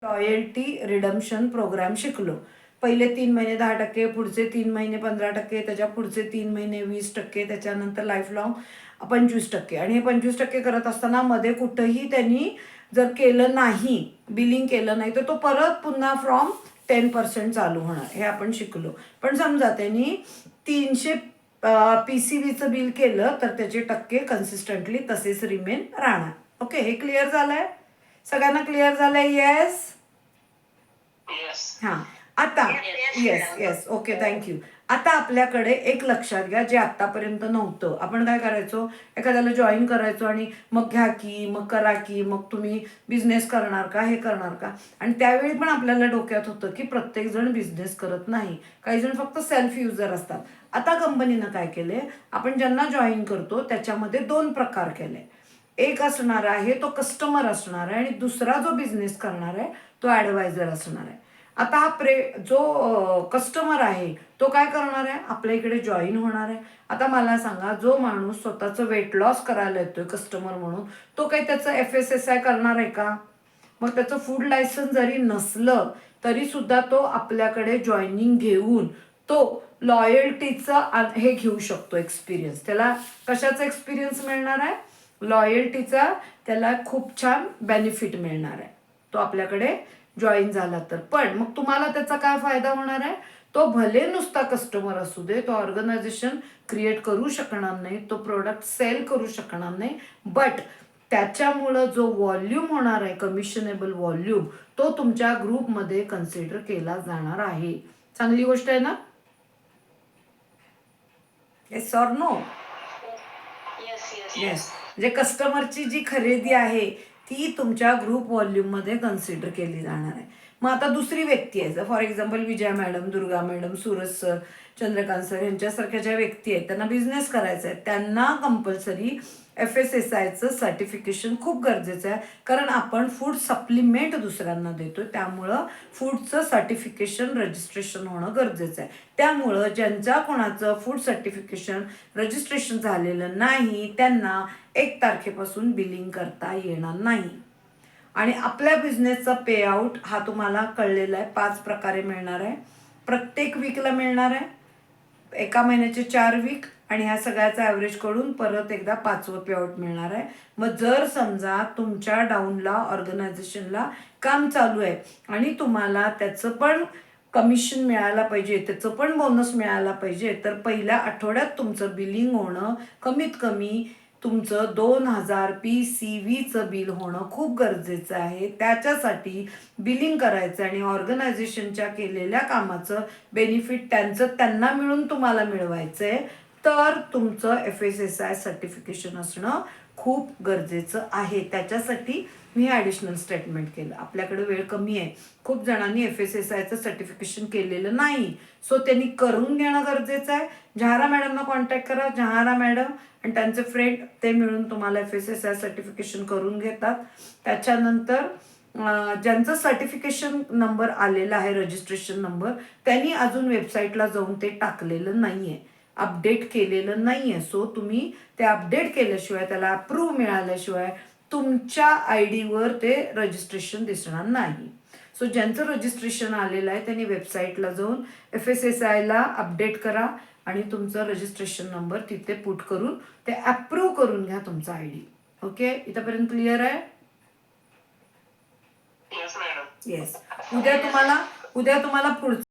Loyalty redemption programme शिकलो. पहिले 3 महिने 10%, पुढचे 3 महिने 15%, त्याच्या पुढचे 3 महिने 20%, त्याच्यानंतर लाईफ लॉंग 25%. आणि हे 25% करत असताना मध्ये कुठंही त्यांनी जर केलं नाही, बिलिंग केलं नाही, तर तो परत पुन्हा फ्रॉम 10% चालू होणार. हे आपण शिकलो. पण समजा त्यांनी 300 PCVचं बिल केलं तर त्याचे टक्के कन्सिस्टंटली तसेच रिमेन राहणार. ओके, हे क्लिअर झालंय? सगळ्यांना क्लिअर झालंय? येस. हां, आता येस ओके, थँक्यू. आता आपल्याकडे एक लक्षात घ्या, जे आतापर्यंत नव्हतं. आपण काय करायचो, एखाद्याला जॉईन करायचो आणि मग घ्या की, मग करा की, मग तुम्ही बिझनेस करणार का, हे करणार का. आणि त्यावेळी पण आपल्याला डोक्यात होतं की प्रत्येकजण बिझनेस करत नाही, काही जण फक्त सेल्फ युजर असतात. आता कंपनीनं काय केले, आपण ज्यांना जॉईन करतो त्याच्यामध्ये 2 प्रकार केले. एक असणार आहे तो कस्टमर असणार आहे आणि दुसरा जो बिझनेस करणार आहे तो ॲडवायझर असणार आहे. आता हा जो कस्टमर आहे तो काय करणार आहे, आपल्या इकडे जॉईन होणार आहे. आता मला सांगा, जो माणूस स्वतःचं वेट लॉस करायला येतोय कस्टमर म्हणून, तो काही त्याचं FSSI करणार आहे का? मग त्याचं फूड लायसन्स जरी नसलं तरी सुद्धा तो आपल्याकडे जॉईनिंग घेऊन तो लॉयल्टीचा हे घेऊ शकतो एक्सपिरियन्स. त्याला कशाचा एक्सपिरियन्स मिळणार आहे? लॉयल्टीचा त्याला खूप छान बेनिफिट मिळणार आहे, तो आपल्याकडे जॉईन झाला तर. पण मग तुम्हाला त्याचा काय फायदा होणार आहे? तो भले नुसता कस्टमर असू दे, तो ऑर्गनायझेशन क्रिएट करू शकणार नाही, तो प्रोडक्ट सेल करू शकणार नाही, बट त्याच्यामुळं जो व्हॉल्यूम होणार आहे, कमिशनेबल व्हॉल्यूम, तो तुमच्या ग्रुपमध्ये कन्सिडर केला जाणार आहे. चांगली गोष्ट आहे ना? Yes or no? येस. म्हणजे कस्टमरची जी खरेदी आहे ती तुमच्या ग्रुप व्हॉल्यूममध्ये कन्सिडर केली जाणार आहे. मग आता दुसरी व्यक्ती आहे, for example Vijaya madam, Durga madam, Suraj sir, Chandrakant sir यांच्यासारख्या ज्या व्यक्ती आहेत त्यांना बिझनेस करायचा आहे, त्यांना कंपल्सरी FSSIचं सर्टिफिकेशन खूप गरजेचं आहे. कारण आपण फूड सप्लिमेंट दुसऱ्यांना देतो, त्यामुळं फूडचं सर्टिफिकेशन रजिस्ट्रेशन होणं गरजेचं आहे. त्यामुळं ज्यांच्या कोणाचं फूड सर्टिफिकेशन रजिस्ट्रेशन झालेलं नाही त्यांना 1 तारखेपासून बिलिंग करता येणार नाही. आणि आपल्या बिझनेसचा पेआउट हा तुम्हाला कळलेला आहे, 5 प्रकारे मिळणार आहे. प्रत्येक वीकला मिळणार आहे, एका महिन्याचे 4 वीक, आणि ह्या सगळ्याचा ॲव्हरेज करून परत एकदा 5वं पेआउट मिळणार आहे. मग जर समजा तुमच्या डाऊनला ऑर्गनायझेशनला काम चालू आहे आणि तुम्हाला त्याचं पण कमिशन मिळायला पाहिजे, त्याचं पण बोनस मिळायला पाहिजे, तर पहिल्या आठवड्यात तुमचं बिलिंग होणं कमीत कमी तुमचं 2000 PCVचं बिल होणं खूप गरजेचं आहे. त्याच्यासाठी बिलिंग करायचं आणि ऑर्गनायझेशनच्या केलेल्या कामाचं बेनिफिट त्यांना मिळून तुम्हाला मिळवायचं आहे, तर तुमचं FSSI सर्टिफिकेशन असणं खूप गरजेचं आहे. त्याच्यासाठी मी ॲडिशनल स्टेटमेंट केलं. आपल्याकडे वेळ कमी आहे, खूप जणांनी FSSIचं सर्टिफिकेशन केलेलं नाही, सो त्यांनी करून घेणं गरजेचं आहे. जहारा मॅडमना कॉन्टॅक्ट करा, जहारा मॅडम आणि त्यांचे फ्रेंड ते मिळून तुम्हाला FSSI सर्टिफिकेशन करून घेतात. त्याच्यानंतर ज्यांचं सर्टिफिकेशन नंबर आलेला आहे, रजिस्ट्रेशन नंबर, त्यांनी अजून वेबसाईटला जाऊन ते टाकलेलं नाही आहे, अपडेट केलेलं नाही आहे. सो तुम्ही ते अपडेट केल्याशिवाय, त्याला अप्रूव्ह मिळाल्याशिवाय तुमच्या ID वर ते रजिस्ट्रेशन दिसणार नाही. सो ज्यांचं रजिस्ट्रेशन आलेलं आहे त्यांनी वेबसाईटला जाऊन FSSIला अपडेट करा आणि तुमचं रजिस्ट्रेशन नंबर तिथे पुट करून ते अप्रूव्ह करून घ्या तुमचा ID. ओके, इथपर्यंत क्लिअर आहे? येस. उद्या तुम्हाला पुढचं